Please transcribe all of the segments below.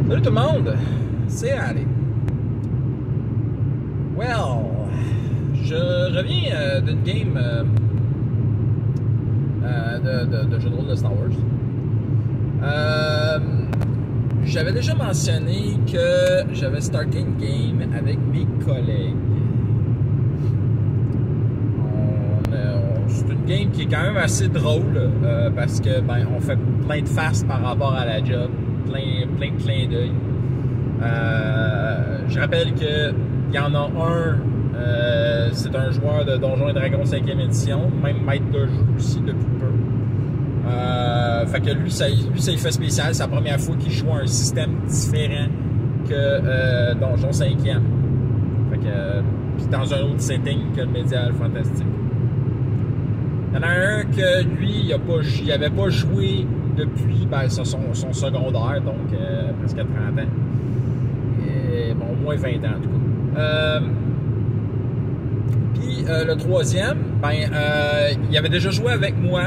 Salut tout le monde, c'est Ali. Well, je reviens d'une game de jeu de rôle de Star Wars. J'avais déjà mentionné que j'avais starté une game avec mes collègues. C'est une game qui est quand même assez drôle parce que on fait plein de farces par rapport à la job, plein de clins d'œil. Je rappelle qu'il y en a un, c'est un joueur de Donjons et Dragons 5e édition, même maître de jeu aussi depuis peu. Fait que lui, ça il fait spécial. C'est la première fois qu'il joue un système différent que Donjon 5e. Fait que, puis dans un autre setting que le médiéval fantastique. Il y en a un que lui, il avait pas joué depuis son secondaire, donc presque 30 ans. Et, bon, au moins 20 ans en tout cas. Puis le troisième, il avait déjà joué avec moi.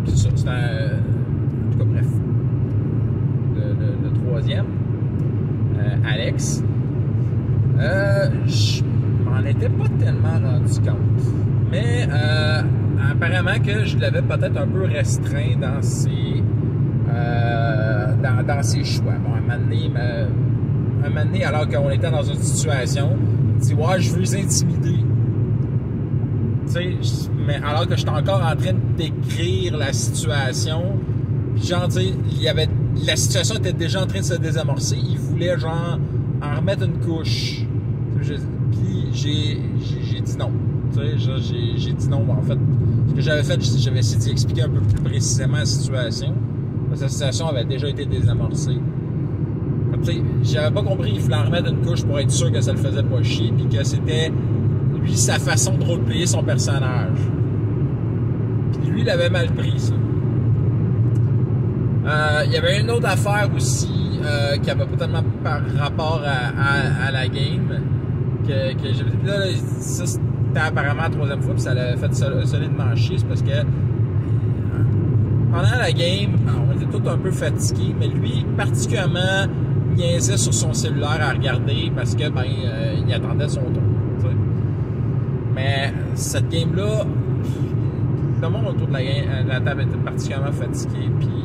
C'est ça, c'était en tout cas, bref. Le troisième, Alex. Je m'en étais pas tellement rendu compte. Mais apparemment que je l'avais peut-être un peu restreint dans ses choix. Bon, un moment donné, alors qu'on était dans une situation, il dit « Ouais, je veux les intimider. » Tu sais, mais alors que j'étais encore en train de décrire la situation, puis genre, tu sais, la situation était déjà en train de se désamorcer. Il voulait, genre, en remettre une couche. Puis j'ai dit non. Tu sais, j'ai dit non. En fait, ce que j'avais fait, j'avais essayé d'y expliquer un peu plus précisément la situation. Parce que la situation avait déjà été désamorcée. Tu sais, j'avais pas compris qu'il fallait en remettre une couche pour être sûr que ça le faisait pas chier, puis que c'était lui, sa façon de roleplayer son personnage. Puis lui, il avait mal pris, ça. Il y avait une autre affaire aussi qui avait pas tellement par rapport à la game que j'ai dit. Là, ça, c'était apparemment la troisième fois, puis ça l'avait fait solidement chier. C'est parce que pendant la game, on était tous un peu fatigués, mais lui, particulièrement, niaisait sur son cellulaire à regarder parce que, il attendait son tour. Mais cette game-là, le monde autour de la table était particulièrement fatigué, puis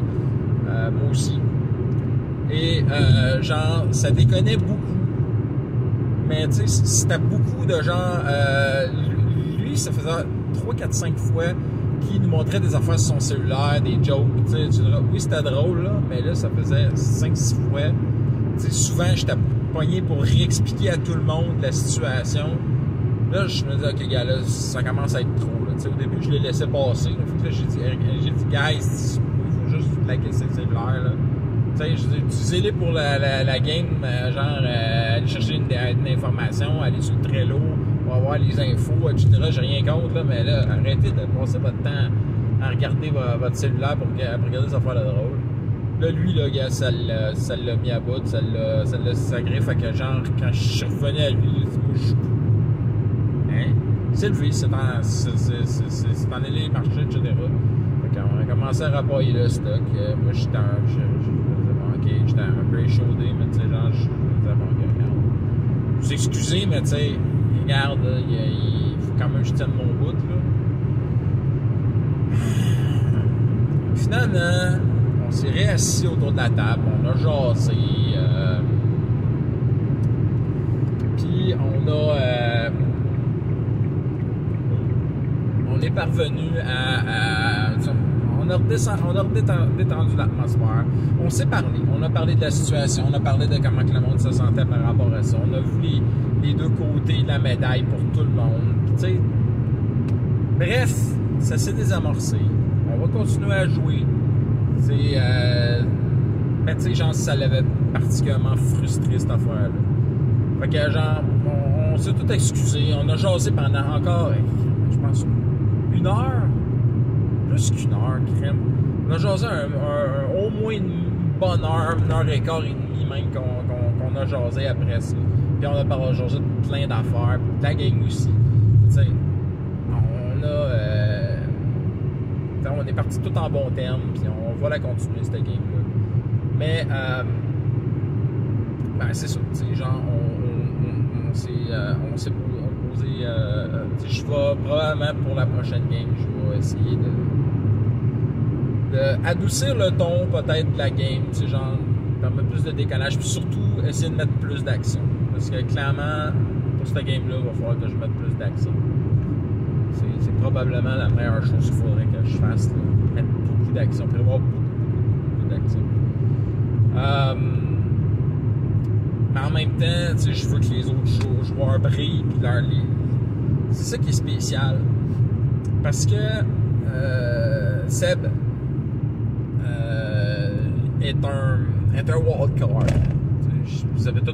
moi aussi. Et genre, ça déconnait beaucoup. Mais tu sais, c'était beaucoup de gens. Lui, ça faisait 3, 4, 5 fois qu'il nous montrait des affaires sur son cellulaire, des jokes. Tu diras, oui, c'était drôle, là, mais là, ça faisait 5, 6 fois. Tu sais, souvent, j'étais pogné pour réexpliquer à tout le monde la situation. Là, je me dis, OK, gars, là, ça commence à être trop. Là. Au début, je l'ai laissé passer. Là. Fait que là, j'ai dit, guys, il faut juste laquer ces cellulaires. Là. Utilisez-les pour la game, genre, aller chercher une information, aller sur le Trello, pour avoir les infos, etc. J'ai rien contre, là, mais là, arrêtez de passer votre temps à regarder votre cellulaire pour regarder des affaires de drôle. Là, lui, là, gars, ça l'a mis à bout, ça l'a sacré. Fait que, genre, quand je suis revenu à lui, il dit, moi, je joue. Hein? C'est levé, c'est en allé marcher, etc. Fait qu'on a commencé à rapailler le stock. Moi, j'étais un peu échaudé, mais tu sais, genre, je disais, bon, regarde. Vous excusez, mais tu sais, regarde, il faut quand même que je tienne mon bout, là. Finalement, on s'est réassis autour de la table, on a jasé, puis on est parvenu on a détendu l'atmosphère. On s'est parlé. On a parlé de la situation. On a parlé de comment que le monde se sentait par rapport à ça. On a vu les deux côtés de la médaille pour tout le monde. Tu sais, bref, ça s'est désamorcé. On va continuer à jouer. Tu sais, genre, ça l'avait particulièrement frustré, cette affaire-là. Fait que, genre, on s'est tout excusé. On a jasé pendant encore, je pense, 1 heure. Plus qu'1 heure, crème. On a jasé au moins une bonne heure, 1 heure et quart et demie même qu'on a jasé après ça. Puis on a jasé de plein d'affaires, puis de la game aussi. Tu sais, on a est parti tout en bon terme, puis on va la continuer, cette game-là. Mais, ben, c'est ça, tu sais, genre, on s'est posé, je vais probablement pour la prochaine game, je vais essayer de adoucir le ton peut-être de la game, tu sais, genre, permettre plus de décalage, puis surtout essayer de mettre plus d'action. Parce que clairement, pour cette game-là, il va falloir que je mette plus d'action. C'est probablement la meilleure chose qu'il faudrait que je fasse, là. Mettre beaucoup d'action, prévoir beaucoup d'action. Mais en même temps, tu sais, je veux que les autres joueurs brillent, puis c'est ça qui est spécial. Parce que Seb est un wildcard. Vous avez tout.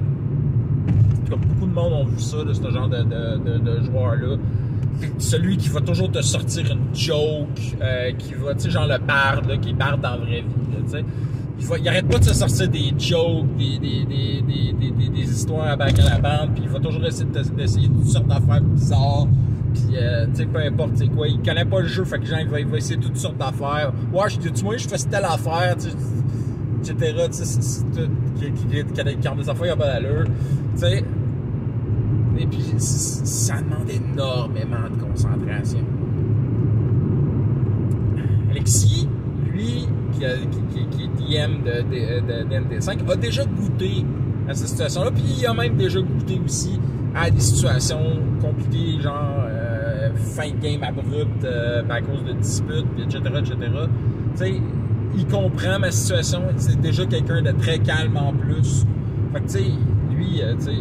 Comme beaucoup de monde ont vu ça, de ce genre de joueur-là. Celui qui va toujours te sortir une joke, qui va, tu sais, genre le barde, là, qui est barde dans la vraie vie, tu sais. Il arrête pas de se sortir des jokes, des histoires à bac à la bande, puis il va toujours essayer d'essayer toutes sortes d'affaires bizarres, puis tu sais, peu importe c'est quoi, il connaît pas le jeu, fait que genre, il va essayer toutes sortes d'affaires. Ouais, je fais telle affaire, tu sais, etc. Tu sais, qui ont des affaires, il n'y a pas d'allure, tu sais. Et puis, ça demande énormément de concentration. Alexis, lui, qui est DM de ND5, a déjà goûté à cette situation-là, puis il a même déjà goûté aussi à des situations compliquées, genre fin de game abrupte à cause de disputes, etc., etc. Tu sais, il comprend ma situation, c'est déjà quelqu'un de très calme en plus. Fait que, tu sais, lui, tu sais,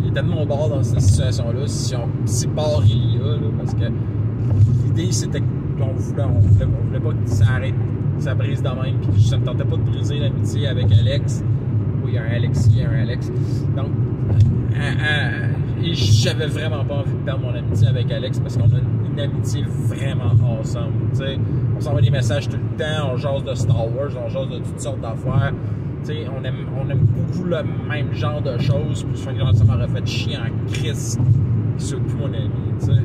il est tellement au bord dans cette situation-là, si bord il y a, là, parce que l'idée, c'était qu'on voulait pas que ça arrête, que ça brise de même, puis ça me tentait pas de briser l'amitié avec Alex. Oui, il y a un Alexis, il y a un Alex. Donc, et j'avais vraiment pas envie de perdre mon amitié avec Alex, parce qu'on a une amitié vraiment ensemble, tu sais. On s'envoie des messages tout le temps, on jase de Star Wars, on jase de toutes sortes d'affaires. T'sais, on aime beaucoup le même genre de choses, puis ça m'aurait fait chier en crise qu'il soit plus mon ami, t'sais.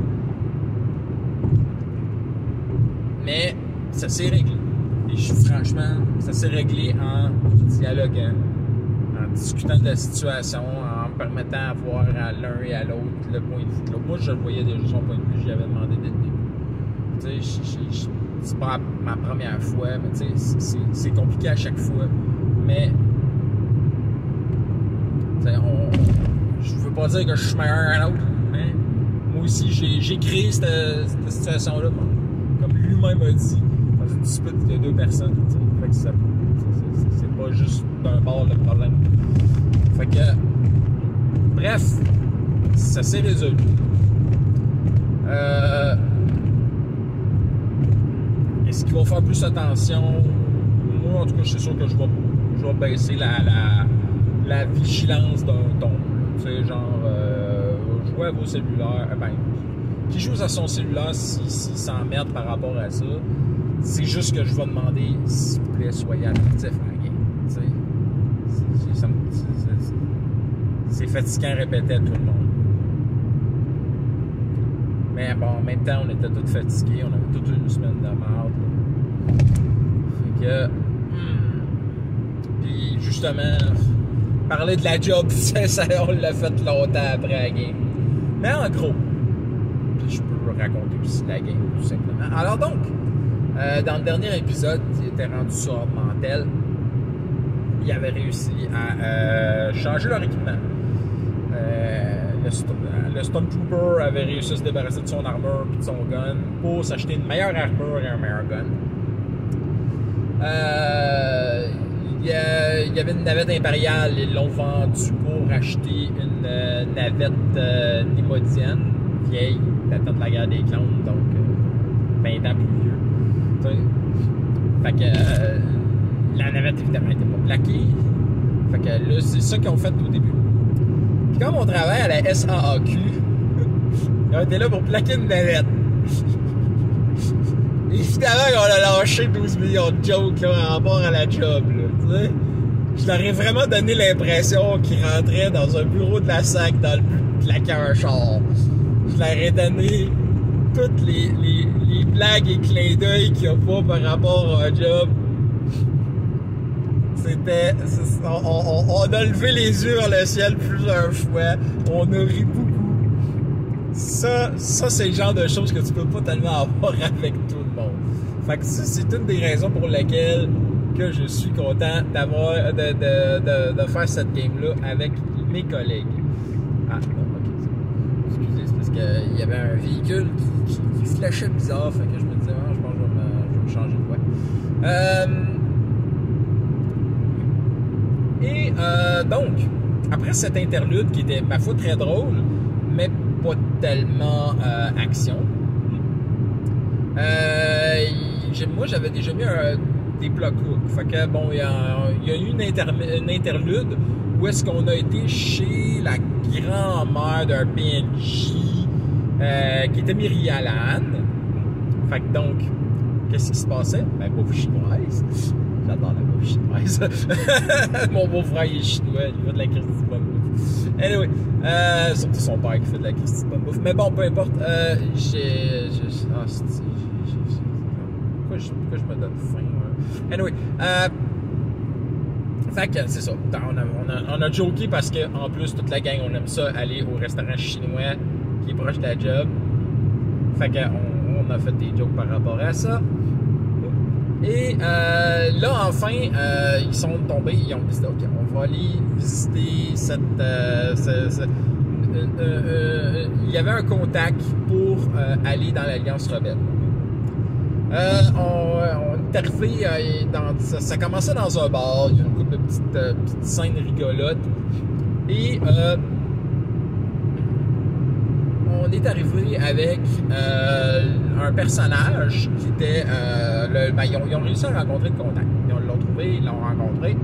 Mais ça s'est réglé. Et franchement, ça s'est réglé en dialoguant, en discutant de la situation, en me permettant à voir à l'un et à l'autre le point de vue de l'autre. Moi, je le voyais déjà son point de vue, j'y avais demandé dès le début. C'est pas ma première fois, mais c'est compliqué à chaque fois. Mais je veux pas dire que je suis meilleur qu'un autre, mais moi aussi j'ai créé cette situation-là, comme lui-même a dit, dans une dispute de deux personnes. Fait que c'est pas juste d'un bord le problème. Fait que bref, ça s'est résolu. Est-ce qu'il va faire plus attention? Moi, en tout cas, je suis sûr que je vais baisser la vigilance d'un ton. Tu sais, genre, jouer à vos cellulaires. Qui joue à son cellulaire s'il s'emmerde par rapport à ça? C'est juste que je vais demander, s'il vous plaît, soyez attentifs à la game. Tu sais, c'est fatigant à répéter à tout le monde. Mais bon, en même temps, on était tous fatigués, on avait toute une semaine de merde. Fait que. Puis justement, parler de la job, on l'a fait longtemps après la game. Mais en gros, puis je peux raconter aussi la game, tout simplement. Alors donc, dans le dernier épisode, il était rendu sur Mantel. Il avait réussi à changer leur équipement. Le Stormtrooper avait réussi à se débarrasser de son armure et de son gun pour s'acheter une meilleure armure et un meilleur gun. Il y avait une navette impériale, ils l'ont vendue pour acheter une navette nimodienne, vieille, datant de la guerre des clones, donc 20 ans plus vieux. T'sais. Fait que la navette évidemment n'était pas plaquée. Fait que là, c'est ça qu'ils ont fait au début. Puis comme on travaille à la SAAQ, ils ont été là pour plaquer une navette. Évidemment qu'on a lâché 12 millions de jokes là, en rapport à la job. Là, t'sais. Je leur ai vraiment donné l'impression qu'ils rentraient dans un bureau de la SAC dans le but de plaquer un char. Je leur ai donné toutes les blagues et clins d'œil qu'il n'y a pas par rapport à un job. On a levé les yeux vers le ciel plusieurs fois. On a ri beaucoup. Ça c'est le genre de choses que tu peux pas tellement avoir avec tout le monde. Fait que ça, c'est une des raisons pour lesquelles que je suis content d'avoir de faire cette game-là avec mes collègues. Ah, non, ok. Excusez, c'est parce qu'il y avait un véhicule qui flashait bizarre, fait que je me disais, je pense que je vais me changer de voie. Donc, après cet interlude qui était, ma foi, très drôle, mais pas tellement action, moi, j'avais déjà mis des blocs hooks. Fait que, bon, il y a eu une interlude où est-ce qu'on a été chez la grand-mère d'un PNJ qui était Myrialan. Fait que, donc, qu'est-ce qui se passait? Ben, bouffe chinoise. J'adore la bouffe chinoise. Mon beau-frère, il est chinois, il fait de la Christie bonne bouffe. Anyway, surtout son père qui fait de la Christie bonne bouffe. Mais bon, peu importe, pourquoi je me donne faim? Anyway, fait que c'est ça. On a joké parce que en plus, toute la gang, on aime ça, aller au restaurant chinois qui est proche de la job. Fait que on a fait des jokes par rapport à ça. Et là, enfin, ils sont tombés, ils ont décidé, OK, on va aller visiter il y avait un contact pour aller dans l'Alliance Rebelle. On est arrivé ça commençait dans un bar, il y a une couple de petites scènes rigolotes. Et on est arrivé avec un personnage qui était ils ont réussi à rencontrer le contact. Ils l'ont trouvé, ils l'ont rencontré.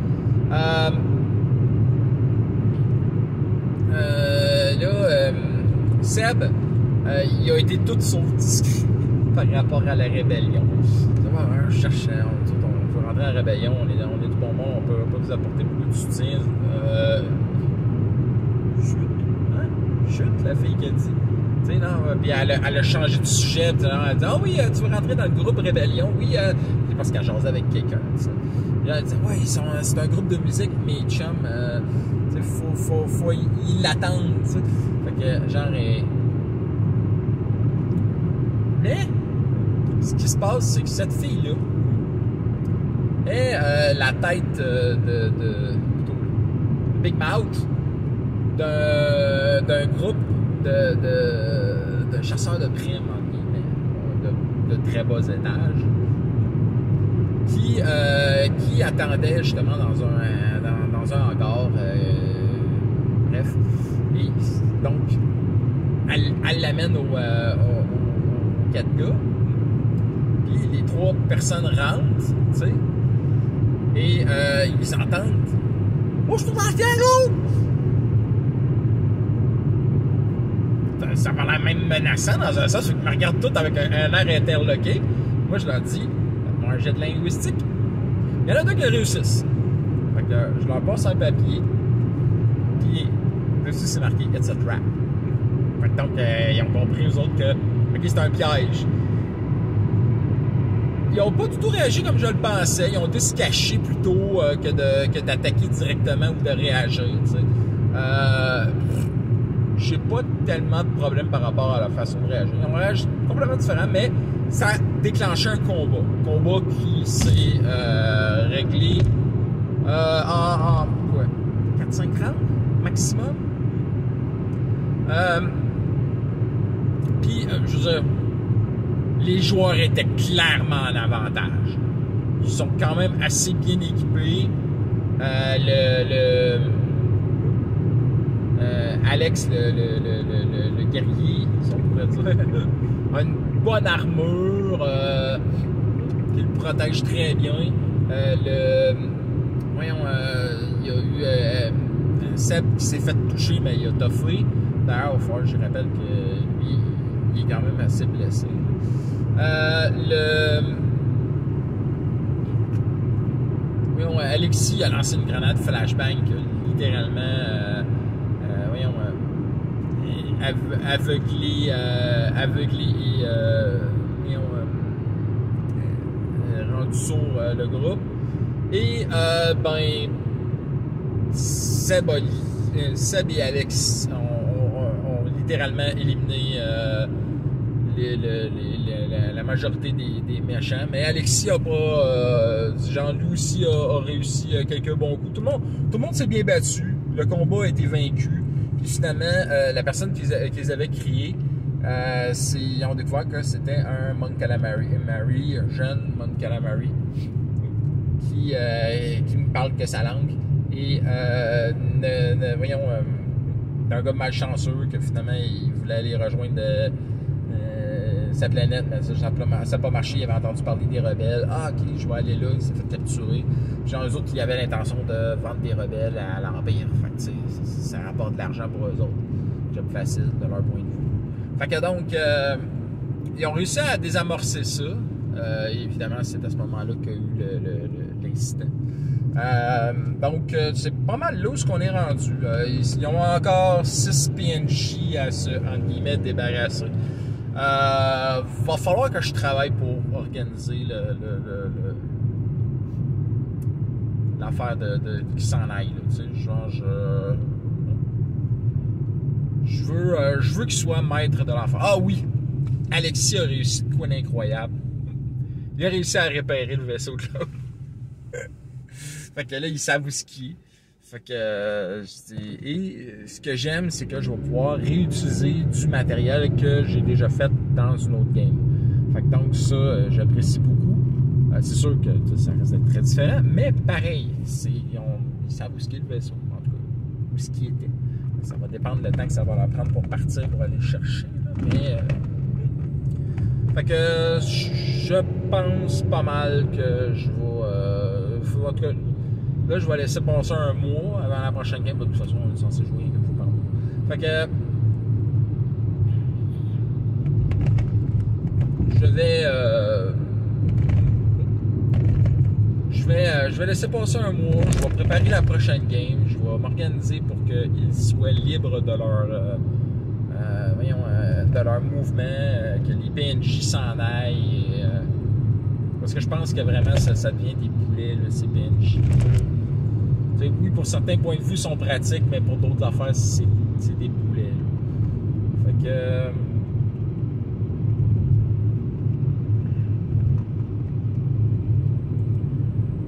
Seb, il a été tout sauf discret par rapport à la rébellion. Je cherche, on veut rentrer à la rébellion, on est du bon monde, on peut pas vous apporter beaucoup de soutien. Chute, la fille qui a dit. Puis elle a changé de sujet. Elle a dit, ah oui, tu veux rentrer dans le groupe Rébellion? Oui, c'est parce qu'elle jase avec quelqu'un. Elle a dit, oui, c'est un groupe de musique, mes chums, ils l'attendent. Fait que, genre, mais, ce qui se passe, c'est que cette fille-là est la tête de Big Mouth d'un groupe de chasseurs de primes, en guillemets, de très bas étages, qui attendait justement dans un hangar. Bref. Et donc, elle l'amène aux 4 gars. Puis les 3 personnes rentrent, tu sais, et ils s'entendent. Moi, je suis dans le piano! Ça va l'air même menaçant dans un sens, fait qu'ils me regardent tous avec un air interloqué. Moi, je leur dis, faites-moi un jet de linguistique. Il y en a 2 qui réussissent. Fait que je leur passe un papier, puis dessus, c'est marqué « It's a trap ». Fait que donc, ils ont compris, eux autres, que OK, c'est un piège. Ils n'ont pas du tout réagi comme je le pensais. Ils ont dû se cacher plutôt que d'attaquer directement ou de réagir, tu sais. J'ai pas tellement de problème par rapport à la façon de réagir. On réagit complètement différent, mais ça a déclenché un combat. Un combat qui s'est réglé en quoi? 4-5 rounds maximum. Puis, je veux dire, les joueurs étaient clairement en avantage. Ils sont quand même assez bien équipés. Alex, le guerrier, si on pourrait dire, a une bonne armure qui le protège très bien. Il y a eu Seb qui s'est fait toucher, mais il a toffé. D'ailleurs, au fond, je rappelle que lui, il est quand même assez blessé. Alexis a lancé une grenade flashbang qui a littéralement aveuglé et rendu sourd le groupe. Et ben Seb et Alex ont littéralement éliminé la majorité des méchants. Mais Alexis a pas... Jean-Loup aussi a réussi quelques bons coups. Tout le monde s'est bien battu. Le combat a été vaincu. Puis finalement, la personne qu'ils avaient créée, ils ont découvert que c'était un Mon Calamari, un jeune Mon Calamari, qui ne parle que sa langue. Et voyons, un gars malchanceux que finalement il voulait aller rejoindre sa planète, mais ça n'a pas marché. Il avait entendu parler des rebelles. Ah, ok, je vais aller là. Il s'est fait capturer. Genre, eux autres, ils avaient l'intention de vendre des rebelles à l'Empire. Fait que, ça rapporte de l'argent pour eux autres. Job facile de leur point de vue. Fait que donc, ils ont réussi à désamorcer ça. Évidemment, c'est à ce moment-là qu'il y a eu l'incident. Donc, c'est pas mal là où qu'on est rendu. Ils ont encore 6 PNJ à se, entre guillemets, débarrasser. Va falloir que je travaille pour organiser l'affaire qui s'en aille. Là, tu sais, genre, je veux qu'il soit maître de l'affaire. Ah oui! Alexis a réussi de quoi d'incroyable. Il a réussi à réparer le vaisseau de l'autre. Fait que là, ils savent où skier. Fait que, et ce que j'aime, c'est que je vais pouvoir réutiliser du matériel que j'ai déjà fait dans une autre game. Fait que donc ça, j'apprécie beaucoup. C'est sûr que ça reste d'être très différent, mais pareil, ils savent où skier le vaisseau, en tout cas, où ce qui était. Ça va dépendre du temps que ça va leur prendre pour partir, pour aller le chercher. Là. Mais, fait que je pense pas mal que je vais... en tout cas, là, je vais laisser passer un mois avant la prochaine game. De toute façon, on est censé jouer une fois par mois. Fait que... Je vais laisser passer un mois. Je vais préparer la prochaine game. Je vais m'organiser pour qu'ils soient libres de leur mouvement, que les PNJ s'en aillent. Parce que je pense que vraiment, ça devient des poulets, là, ces PNJ. Oui, pour certains points de vue, ils sont pratiques, mais pour d'autres affaires, c'est des poulets. Là. Fait que...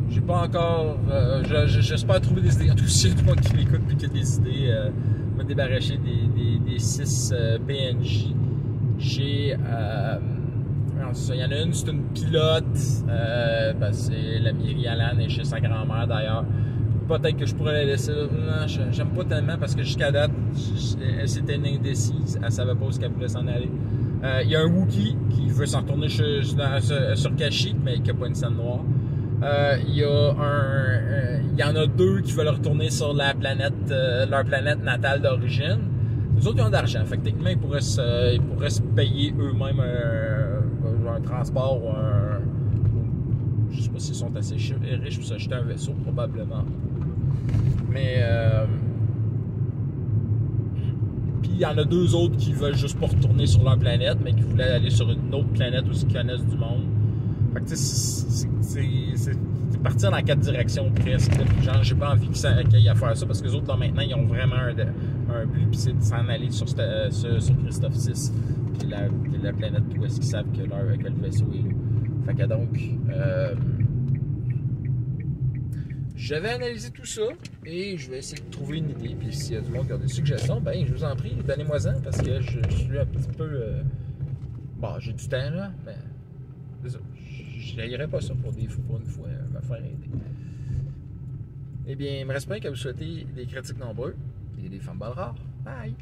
j'ai pas encore... j'espère trouver des idées. En tout cas, si tout le monde qui m'écoute et qui a des idées, me débarrasser des 6 PNJ. J'ai... il y en a une, c'est une pilote. C'est la Myrialan, elle est chez sa grand-mère d'ailleurs. Peut-être que je pourrais la laisser là. Non, j'aime pas tellement parce que jusqu'à date, elle s'était indécise. Elle savait pas où qu'elle voulait s'en aller. Il y a un Wookiee qui veut s'en retourner sur Kashyyyk, mais qui n'a pas une scène noire. Il y en a 2 qui veulent retourner sur leur planète natale d'origine. Les autres, ils ont de l'argent. Fait que techniquement, ils pourraient se payer eux-mêmes un transport ou un... Je sais pas s'ils sont assez riches pour s'acheter un vaisseau, probablement. Mais... Puis il y en a 2 autres qui veulent juste pas retourner sur leur planète, mais qui voulaient aller sur une autre planète où ils connaissent du monde. Fait que tu sais, c'est partir dans 4 directions presque. Genre, j'ai pas envie qu'il y ait à faire ça parce que les autres, là, maintenant, ils ont vraiment un but, puis c'est de s'en aller sur Christophe 6, puis la planète où est-ce qu'ils savent que le vaisseau est là. Fait que donc, je vais analyser tout ça et je vais essayer de trouver une idée. Puis s'il y a du monde qui a des suggestions, ben je vous en prie, donnez-moi-en parce que je suis un petit peu... bon, j'ai du temps là, mais c'est ça. Je n'aillerais pas ça pour une fois, me faire aider. Eh bien, il me reste pas qu'à vous souhaiter des critiques nombreux et des fumbles rares. Bye!